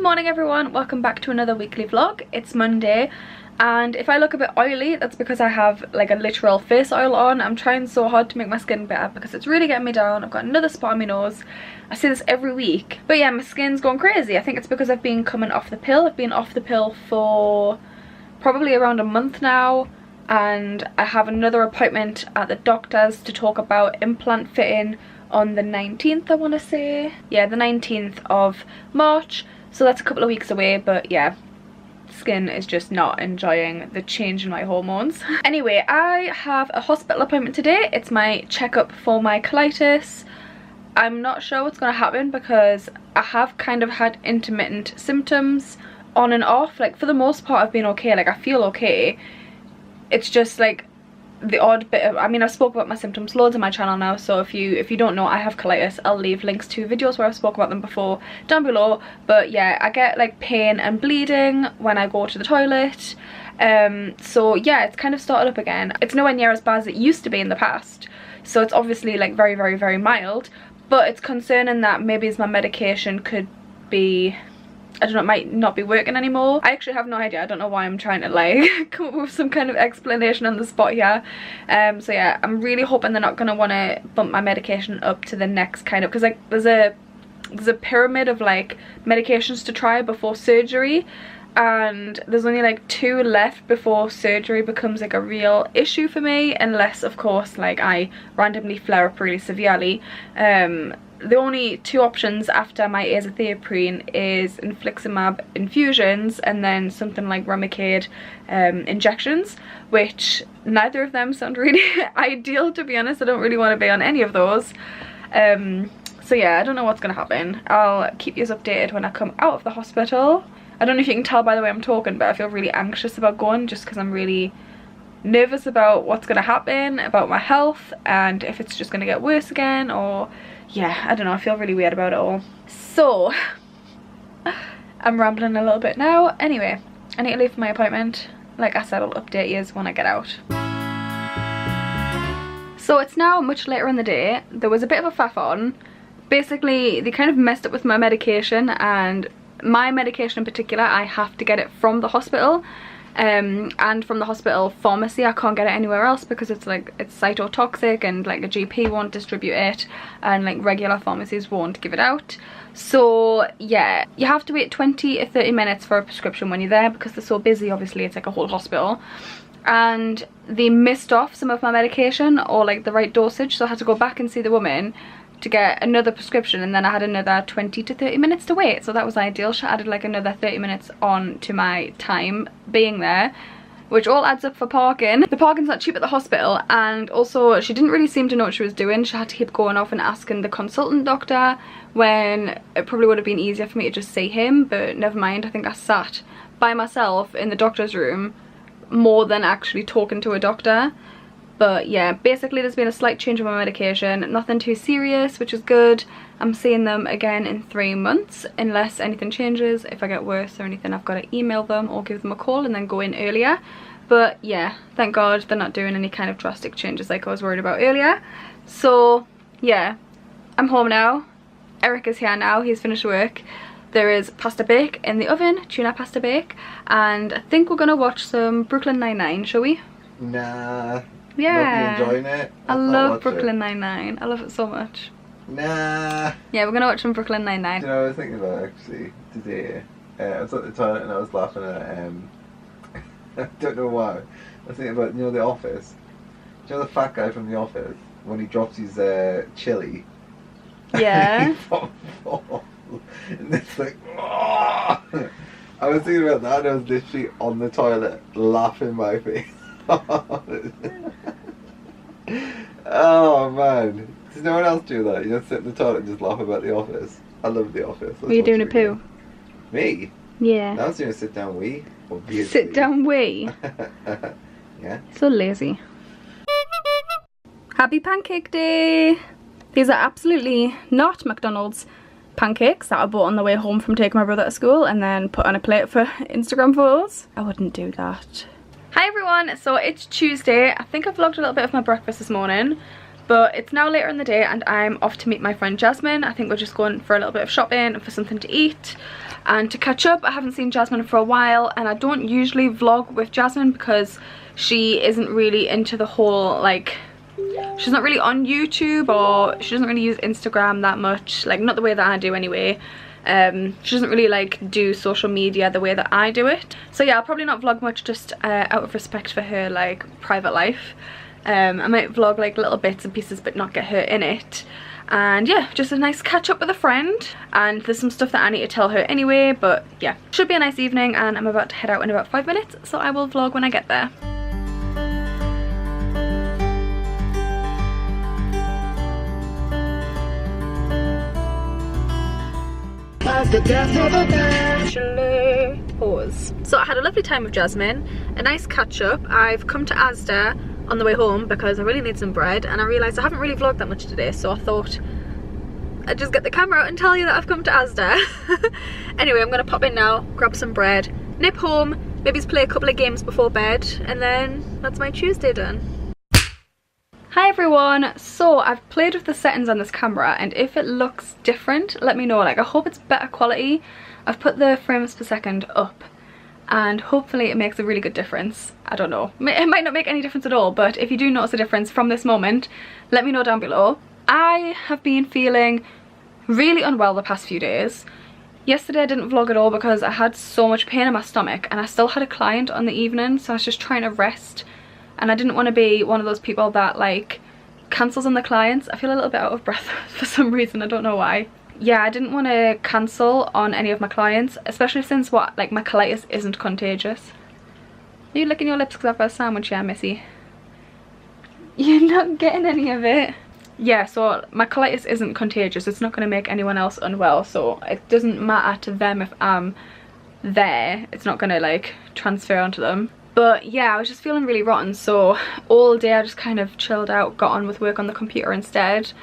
Good morning everyone, welcome back to another weekly vlog. It's Monday and if I look a bit oily, that's because I have like a literal face oil on. I'm trying so hard to make my skin better because it's really getting me down. I've got another spot on my nose. I say this every week, but yeah, my skin's going crazy. I think it's because I've been coming off the pill. I've been off the pill for probably around a month now, and I have another appointment at the doctor's to talk about implant fitting on the 19th, I want to say. Yeah, the 19th of March. So that's a couple of weeks away, but yeah, skin is just not enjoying the change in my hormones. Anyway, I have a hospital appointment today. It's my checkup for my colitis. I'm not sure what's going to happen because I have kind of had intermittent symptoms on and off. Like for the most part I've been okay, like I feel okay. It's just like the odd bit of, I mean, I've spoke about my symptoms loads on my channel now, so if you don't know I have colitis, I'll leave links to videos where I've spoke about them before down below. But yeah, I get like pain and bleeding when I go to the toilet, so yeah, it's kind of started up again. It's nowhere near as bad as it used to be in the past, so it's obviously like very mild, but it's concerning that maybe my medication could be, I don't know, it might not be working anymore. I actually have no idea. I don't know why I'm trying to like come up with some kind of explanation on the spot here. So yeah, I'm really hoping they're not going to want to bump my medication up to the next kind of, because like there's a pyramid of like medications to try before surgery, and there's only like 2 left before surgery becomes like a real issue for me, unless of course like I randomly flare up really severely. The only 2 options after my azathioprine is infliximab infusions and then something like Remicade injections, which neither of them sound really ideal, to be honest. I don't really want to be on any of those. So yeah, I don't know what's going to happen. I'll keep you updated when I come out of the hospital. I don't know if you can tell by the way I'm talking, but I feel really anxious about going just because I'm really nervous about what's going to happen, about my health, and if it's just going to get worse again, or yeah, I don't know, I feel really weird about it all. So I'm rambling a little bit now. Anyway, I need to leave for my appointment. Like I said, I'll update you when I get out. So it's now much later in the day. There was a bit of a faff on. Basically they kind of messed up with my medication, and my medication in particular, I have to get it from the hospital. And from the hospital pharmacy. I can't get it anywhere else because it's like, it's cytotoxic and like a GP won't distribute it, and like regular pharmacies won't give it out. So yeah, you have to wait 20 or 30 minutes for a prescription when you're there because they're so busy. Obviously it's like a whole hospital, and they missed off some of my medication or like the right dosage, so I had to go back and see the woman to get another prescription, and then I had another 20 to 30 minutes to wait. So that was ideal. She added like another 30 minutes on to my time being there, which all adds up for parking. The parking's not cheap at the hospital, and also she didn't really seem to know what she was doing. She had to keep going off and asking the consultant doctor, when it probably would have been easier for me to just see him, but never mind. I think I sat by myself in the doctor's room more than actually talking to a doctor. But yeah, basically there's been a slight change in my medication, nothing too serious, which is good. I'm seeing them again in 3 months, unless anything changes. If I get worse or anything, I've got to email them or give them a call and then go in earlier. But yeah, thank God they're not doing any kind of drastic changes like I was worried about earlier. So yeah, I'm home now. Eric is here now, he's finished work. There is pasta bake in the oven, tuna pasta bake, and I think we're gonna watch some Brooklyn Nine-Nine, shall we? Nah. Yeah, enjoying it. I love Brooklyn Nine-Nine. I love it so much. Nah. Yeah, we're gonna watch some Brooklyn Nine-Nine. You know, I was thinking about actually today. I was at the toilet and I was laughing at I don't know why. I was thinking about, you know, The Office. Do you know the fat guy from The Office when he drops his chili? Yeah. And it's like, oh! I was thinking about that, and I was literally on the toilet laughing my face. Oh man, does no one else do that? You just sit in the toilet and just laugh about The Office. I love The Office. Were you doing a poo? Me? Yeah. I was doing a sit down wee. Obviously. Sit down wee? Yeah. So lazy. Happy Pancake Day! These are absolutely not McDonald's pancakes that I bought on the way home from taking my brother to school and then put on a plate for Instagram photos. I wouldn't do that. Hi everyone, so it's Tuesday. I think I vlogged a little bit of my breakfast this morning, but it's now later in the day and I'm off to meet my friend Jasmine. I think we're just going for a little bit of shopping and for something to eat. And to catch up, I haven't seen Jasmine for a while, and I don't usually vlog with Jasmine because she isn't really into the whole, like, she's not really on YouTube, or she doesn't really use Instagram that much, like not the way that I do anyway. She doesn't really like do social media the way that I do it. So yeah, I'll probably not vlog much, just out of respect for her like private life. I might vlog like little bits and pieces but not get her in it. And yeah, just a nice catch up with a friend, and there's some stuff that I need to tell her anyway, but yeah, should be a nice evening, and I'm about to head out in about 5 minutes, so I will vlog when I get there. Pause. So I had a lovely time with Jasmine, a nice catch up. I've come to Asda on the way home because I really need some bread, and I realised I haven't really vlogged that much today, so I thought I'd just get the camera out and tell you that I've come to Asda. Anyway, I'm gonna pop in now, grab some bread, nip home, maybe play a couple of games before bed, and then that's my Tuesday done. Hi everyone, so I've played with the settings on this camera, and if it looks different, let me know. Like, I hope it's better quality. I've put the frames per second up, and hopefully it makes a really good difference. I don't know, it might not make any difference at all, but if you do notice a difference from this moment, let me know down below. I have been feeling really unwell the past few days. Yesterday I didn't vlog at all because I had so much pain in my stomach, and I still had a client on the evening, so I was just trying to rest. And I didn't want to be one of those people that like cancels on the clients. I feel a little bit out of breath for some reason, I don't know why. Yeah, I didn't want to cancel on any of my clients, especially since my colitis isn't contagious. Are you licking your lips because I've got a sandwich here, Missy? You're not getting any of it. Yeah, so my colitis isn't contagious. It's not going to make anyone else unwell, so it doesn't matter to them if I'm there. It's not going to like transfer onto them. But yeah, I was just feeling really rotten, so all day I just kind of chilled out, got on with work on the computer instead,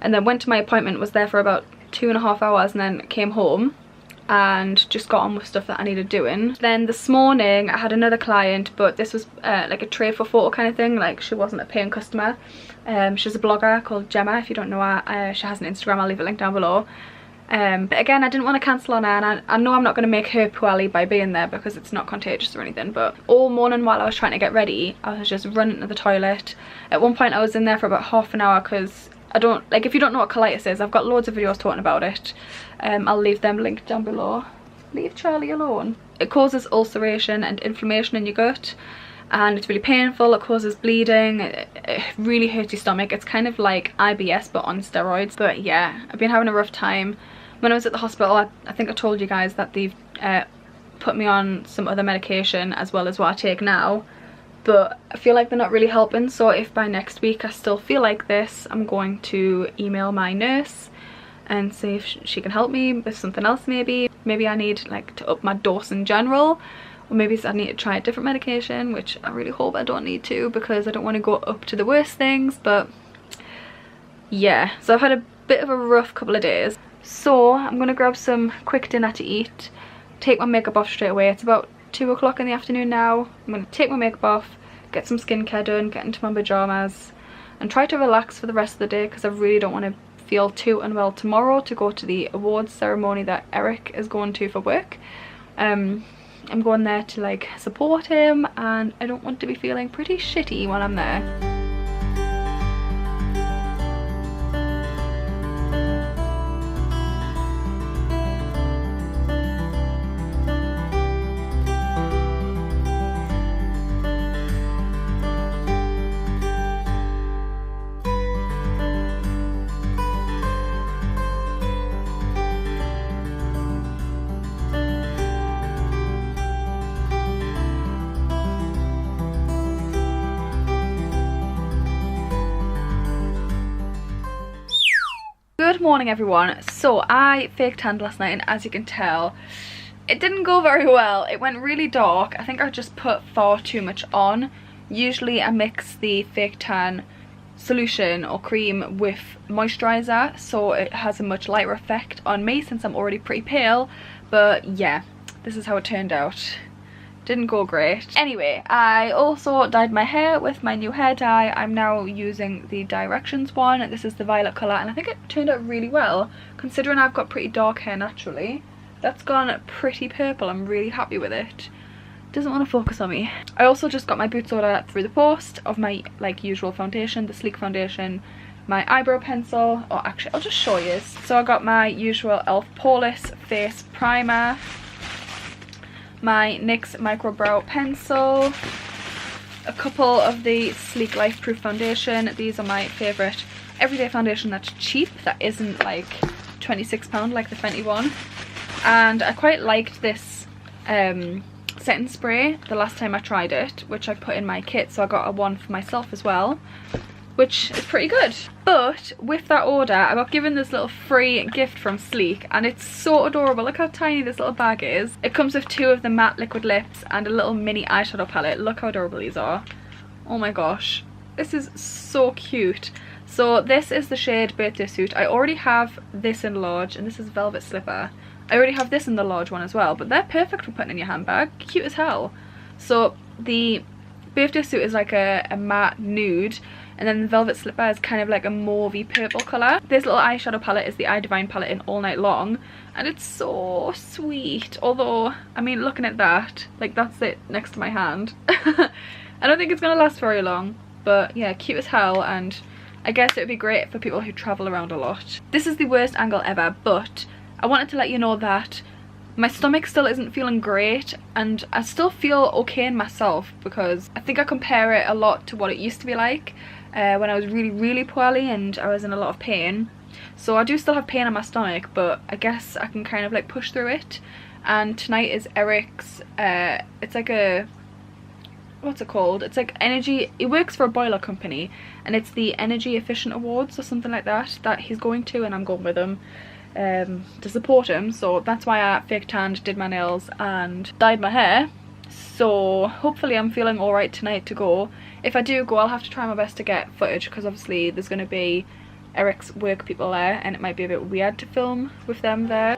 and then went to my appointment, was there for about 2.5 hours, and then came home and just got on with stuff that I needed doing. Then this morning I had another client, but this was like a trade for photo kind of thing, like she wasn't a paying customer. She's a blogger called Gemma, if you don't know her. She has an Instagram, I'll leave a link down below. But again, I didn't want to cancel on her, and I know I'm not going to make her poorly by being there because it's not contagious or anything, but all morning while I was trying to get ready, I was just running to the toilet. At one point I was in there for about half an hour because I don't, like, if you don't know what colitis is, I've got loads of videos talking about it. I'll leave them linked down below. Leave Charlie alone. It causes ulceration and inflammation in your gut, and it's really painful. It causes bleeding. It really hurts your stomach. It's kind of like IBS but on steroids. But yeah, I've been having a rough time. When I was at the hospital, I think I told you guys that they've put me on some other medication as well as what I take now, but I feel like they're not really helping. So if by next week I still feel like this, I'm going to email my nurse and see if she can help me with something else. Maybe I need like to up my dose in general, or maybe I need to try a different medication, which I really hope I don't need to because I don't want to go up to the worst things. But yeah, so I've had a bit of a rough couple of days. So I'm gonna grab some quick dinner to eat, take my makeup off straight away. It's about 2 o'clock in the afternoon now. I'm gonna take my makeup off, get some skincare done, get into my pajamas, and try to relax for the rest of the day because I really don't want to feel too unwell tomorrow to go to the awards ceremony that Eric is going to for work. I'm going there to like support him, and I don't want to be feeling pretty shitty while I'm there. Good morning everyone. So I fake tanned last night, and as you can tell, it didn't go very well. It went really dark. I think I just put far too much on. Usually I mix the fake tan solution or cream with moisturizer, so it has a much lighter effect on me since I'm already pretty pale. But yeah, this is how it turned out. Didn't go great. Anyway, I also dyed my hair with my new hair dye. I'm now using the Directions one. This is the violet colour, and I think it turned out really well considering I've got pretty dark hair naturally. That's gone pretty purple. I'm really happy with it. Doesn't want to focus on me. I also just got my Boots order through the post of my like usual foundation, the Sleek foundation, my eyebrow pencil, or actually I'll just show you. So I got my usual e.l.f. Poreless face primer, my NYX micro brow pencil, a couple of the Sleek Life Proof foundation. These are my favourite everyday foundation that's cheap, that isn't like £26 like the Fenty one. And I quite liked this setting spray the last time I tried it, which I put in my kit, so I got a one for myself as well, which is pretty good. But with that order I got given this little free gift from Sleek, and it's so adorable. Look how tiny this little bag is. It comes with 2 of the matte liquid lips and a little mini eyeshadow palette. Look how adorable these are. Oh my gosh, this is so cute. So this is the shade Birthday Suit. I already have this in large, and this is Velvet Slipper. I already have this in the large one as well, but they're perfect for putting in your handbag. Cute as hell. So the Birthday Suit is like a matte nude, and then the Velvet Slipper is kind of like a mauvey purple colour. This little eyeshadow palette is the Eye Divine palette in All Night Long, and it's so sweet. Although, I mean, looking at that, like that's it next to my hand. I don't think it's going to last very long, but yeah, cute as hell, and I guess it would be great for people who travel around a lot. This is the worst angle ever, but I wanted to let you know that my stomach still isn't feeling great, and I still feel okay in myself, because I think I compare it a lot to what it used to be like when I was really poorly and I was in a lot of pain. So I do still have pain in my stomach, but I guess I can kind of like push through it. And tonight is Eric's, it's like a, what's it called? It's like energy, it works for a boiler company, and it's the Energy Efficient Awards or something like that he's going to, and I'm going with him to support him. So that's why I fake tanned, did my nails and dyed my hair. So hopefully I'm feeling alright tonight to go. If I do go, I'll have to try my best to get footage, because obviously there's going to be Eric's work people there, and it might be a bit weird to film with them there.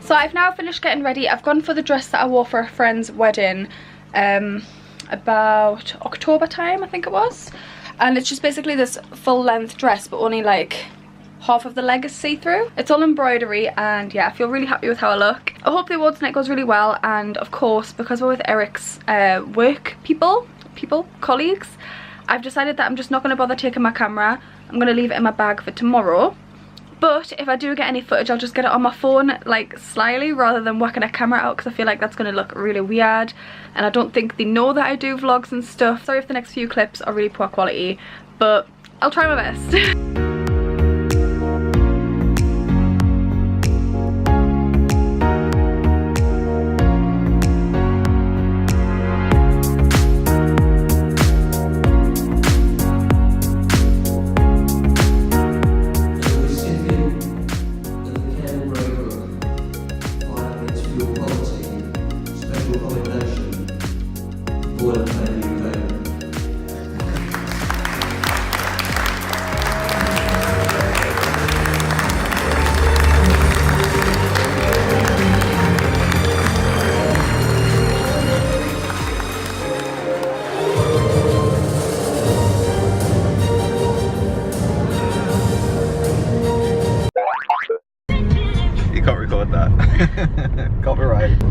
So I've now finished getting ready. I've gone for the dress that I wore for a friend's wedding about October time, I think it was. And it's just basically this full length dress, but only like half of the leg is see-through. It's all embroidery, and yeah, I feel really happy with how I look. I hope the awards night goes really well, and of course, because we're with Eric's work colleagues, I've decided that I'm just not going to bother taking my camera. I'm going to leave it in my bag for tomorrow. But if I do get any footage, I'll just get it on my phone, like slyly, rather than whacking a camera out, because I feel like that's going to look really weird, and I don't think they know that I do vlogs and stuff. Sorry if the next few clips are really poor quality, but I'll try my best.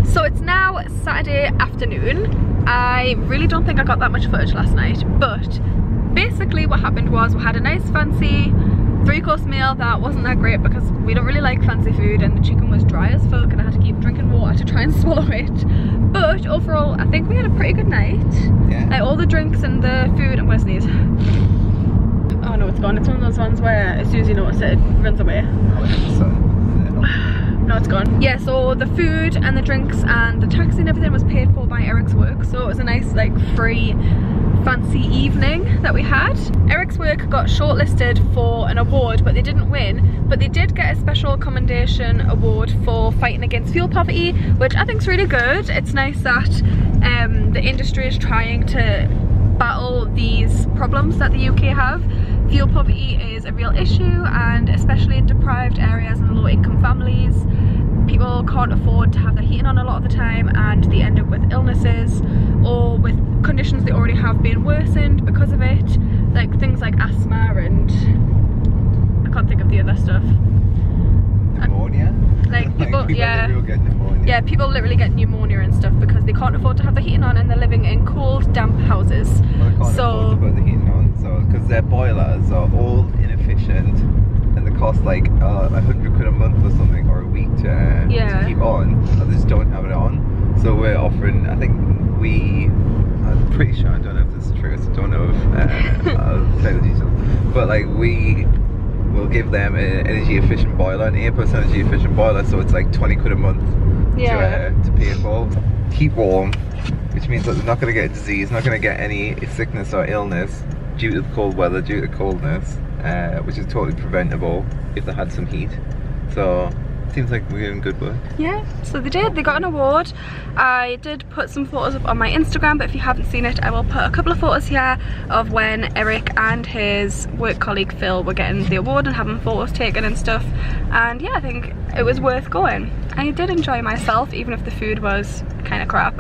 So it's now Saturday afternoon. I really don't think I got that much footage last night, but basically what happened was we had a nice fancy 3-course meal that wasn't that great because we don't really like fancy food, and the chicken was dry as fuck and I had to keep drinking water to try and swallow it. But overall I think we had a pretty good night. Yeah. Like all the drinks and the food. I'm gonna sneeze. Oh no, it's gone. It's one of those ones where as soon as you notice it, it runs away. No, it's gone. Yeah, so the food and the drinks and the taxi and everything was paid for by Eric's work, so it was a nice like free fancy evening that we had. Eric's work got shortlisted for an award, but they didn't win, but they did get a special commendation award for fighting against fuel poverty, which I think is really good. It's nice that the industry is trying to battle these problems that the UK have. Fuel poverty is a real issue, and especially in deprived areas and low-income families, people can't afford to have their heating on a lot of the time, and they end up with illnesses or with conditions they already have being worsened because of it, like things like asthma and I can't think of the other stuff. Pneumonia? Like people, yeah. Get pneumonia. Yeah, people literally get pneumonia and stuff because they can't afford to have the heating on and they're living in cold, damp houses. Well, they can't afford to put the heating on, so because their boilers are all inefficient and they cost like 100 quid a month or something, or a week to keep on, and they just don't have it on. So we're offering, I think I'm pretty sure, I don't know if this is true, so I don't know if I'll say the details, but like we'll give them an energy efficient boiler, an 8+ energy efficient boiler, so it's like 20 quid a month to pay for. Keep warm, which means that they're not going to get disease, not going to get any sickness or illness due to the cold weather, due to coldness, which is totally preventable if they had some heat. So seems like we're doing good work. Yeah, so they did. They got an award. I did put some photos up on my Instagram, but if you haven't seen it, I will put a couple of photos here of when Eric and his work colleague Phil were getting the award and having photos taken and stuff. And yeah, I think it was worth going. I did enjoy myself, even if the food was kind of crap.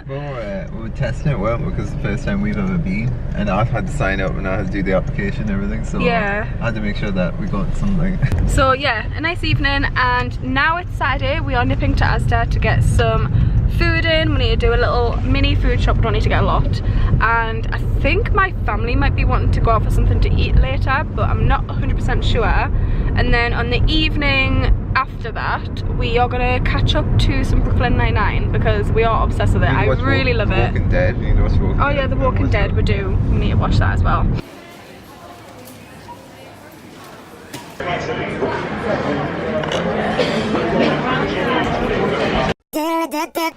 Well, we were testing it well because it's the first time we've ever been, and I had to sign up and I had to do the application and everything, so yeah, I had to make sure that we got something. So yeah, a nice evening, and now it's Saturday. We are nipping to Asda to get some food in. We need to do a little mini food shop. We don't need to get a lot, and I think my family might be wanting to go out for something to eat later, but I'm not 100% sure. And then on the evening after that, we are gonna catch up to some Brooklyn Nine-Nine because we are obsessed with it. I really love it. Walking Dead. You need to watch Walking Dead. Oh yeah, The Walking Dead. We do. We need to watch that as well.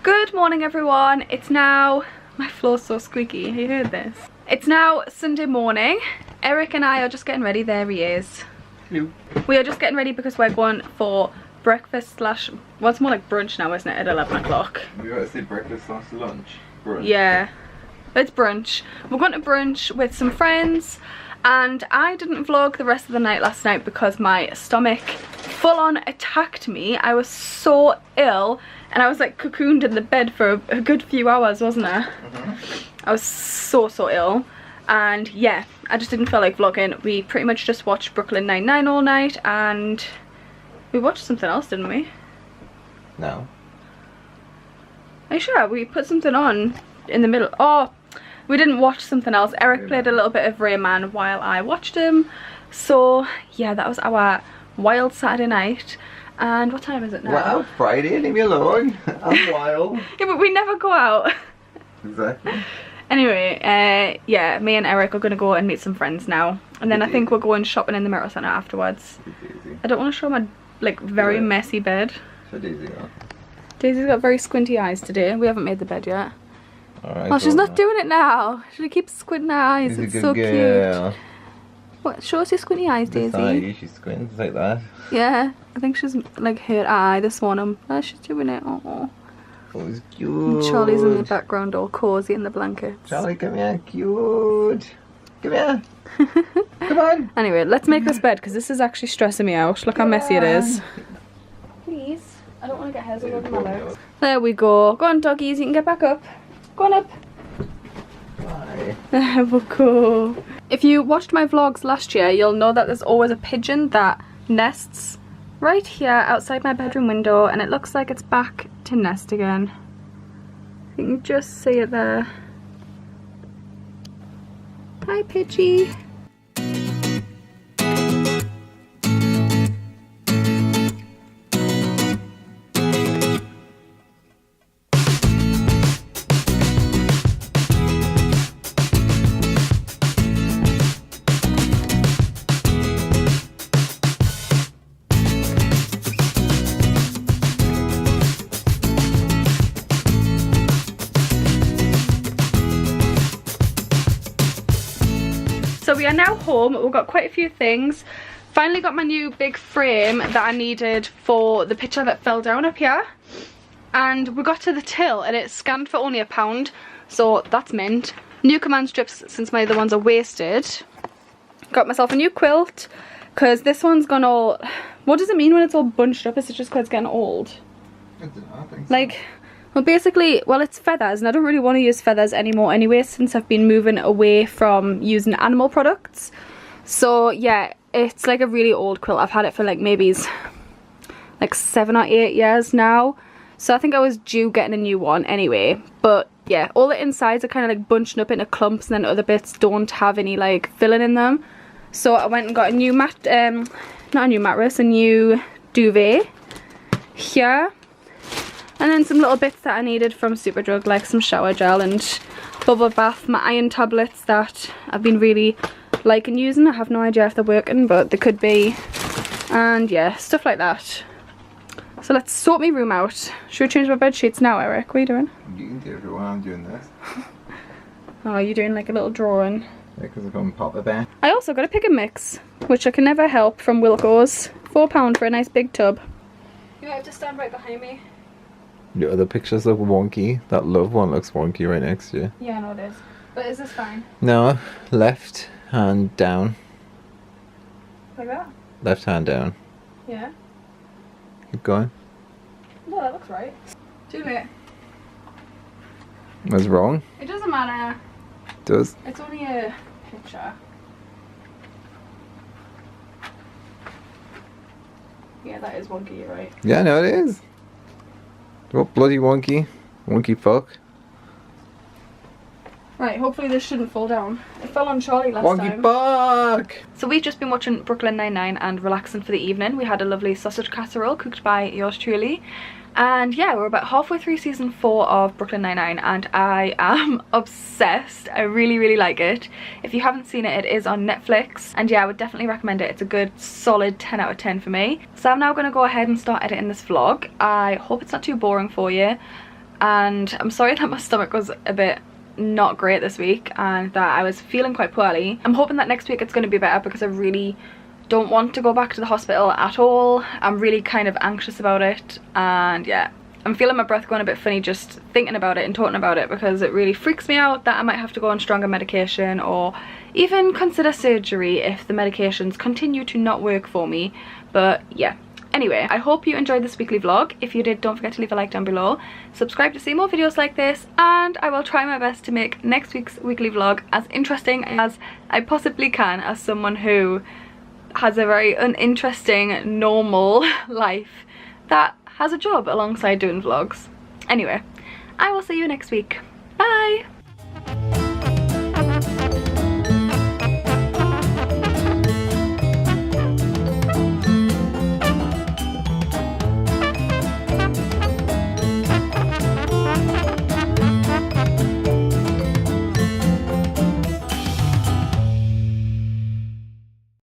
Good morning, everyone. It's now, my floor's so squeaky. Have you heard this? It's now Sunday morning. Eric and I are just getting ready. There he is. Hello. We are just getting ready because we're going for breakfast slash, well, it's more like brunch now, isn't it, at 11 o'clock? We got to say breakfast slash lunch. Brunch. Yeah, it's brunch. We're going to brunch with some friends, and I didn't vlog the rest of the night last night because my stomach full on attacked me. I was so ill, and I was like cocooned in the bed for a good few hours, wasn't I? I was so ill. And yeah, I just didn't feel like vlogging. We pretty much just watched Brooklyn Nine-Nine all night, and we watched something else, didn't we? No. Are you sure? We put something on in the middle. Oh, we didn't watch something else. Eric played a little bit of Rayman while I watched him. So yeah, that was our wild Saturday night. And what time is it now? Wow, Friday, leave me alone. I'm wild. Yeah, but we never go out. Exactly. Anyway, yeah, me and Eric are going to go and meet some friends now. And then I think we're going shopping in the Mirror Centre afterwards. I don't want to show my, like, very messy bed. Show Daisy now. Daisy's got very squinty eyes today. We haven't made the bed yet. Alright. Oh, she's not doing it now. She keeps squinting her eyes. It's so cute. What? Show us your squinty eyes, Daisy. She squints like that. Yeah, I think she's, like, hurt her eye this morning. Oh, she's doing it. Oh. Oh, it's cute. Charlie's in the background all cozy in the blankets. Charlie, come here, cute. Come here. Come on. Anyway, let's make this bed because this is actually stressing me out. Look how messy it is. Please, I don't want to get hairs all over my legs. There we go. Go on, doggies, you can get back up. Go on up. Bye. There we go. If you watched my vlogs last year, you'll know that there's always a pigeon that nests right here outside my bedroom window, and it looks like it's back to nest again. You can just see it there. Hi, Pitchy. So we are now home. We've got quite a few things. Finally got my new big frame that I needed for the picture that fell down up here. And we got to the till and it scanned for only £1, so that's mint. New command strips since my other ones are wasted. Got myself a new quilt because this one's gone all... What does it mean when it's all bunched up? Is it just because it's getting old? I don't know, I think so. Like... Well, basically, well, it's feathers, and I don't really want to use feathers anymore anyway, since I've been moving away from using animal products. So, yeah, it's like a really old quilt. I've had it for like maybe like 7 or 8 years now. So I think I was due getting a new one anyway. But, yeah, all the insides are kind of like bunching up into clumps, and then other bits don't have any like filling in them. So I went and got a new not a new mattress, a new duvet here. And then some little bits that I needed from Superdrug, like some shower gel and bubble bath, my iron tablets that I've been really liking using. I have no idea if they're working, but they could be. And yeah, stuff like that. So let's sort my room out. Should we change my bed sheets now, Eric? What are you doing? You can do it while I'm doing this. Oh, you're doing like a little drawing. Yeah, because I can't pop a bed. I also got a pick and mix, which I can never help, from Wilko's. £4 for a nice big tub. You might have to stand right behind me. The other pictures look wonky. That love one looks wonky right next to you. Yeah, I know it is. But is this fine? No, left hand down. Like that? Left hand down. Yeah. Keep going. No, that looks right. Too late. What's wrong? It doesn't matter. Does? It's only a picture. Yeah, that is wonky, you're right. Yeah, no, it is. Oh, bloody wonky. Wonky fuck. Right, hopefully this shouldn't fall down. It fell on Charlie last Wonky time. fuck! So we've just been watching Brooklyn Nine-Nine and relaxing for the evening. We had a lovely sausage casserole cooked by yours truly. And yeah, we're about halfway through season 4 of Brooklyn Nine-Nine and I am obsessed. I really, really like it. If you haven't seen it, it is on Netflix. And yeah, I would definitely recommend it. It's a good, solid 10 out of 10 for me. So I'm now going to go ahead and start editing this vlog. I hope it's not too boring for you. And I'm sorry that my stomach was a bit not great this week and that I was feeling quite poorly. I'm hoping that next week it's going to be better because I really don't want to go back to the hospital at all. I'm really kind of anxious about it, and yeah, I'm feeling my breath going a bit funny just thinking about it and talking about it because it really freaks me out that I might have to go on stronger medication or even consider surgery if the medications continue to not work for me. But yeah, anyway, I hope you enjoyed this weekly vlog. If you did, don't forget to leave a like down below, subscribe to see more videos like this, and I will try my best to make next week's weekly vlog as interesting as I possibly can as someone who has a very uninteresting normal life that has a job alongside doing vlogs. Anyway, I will see you next week. Bye!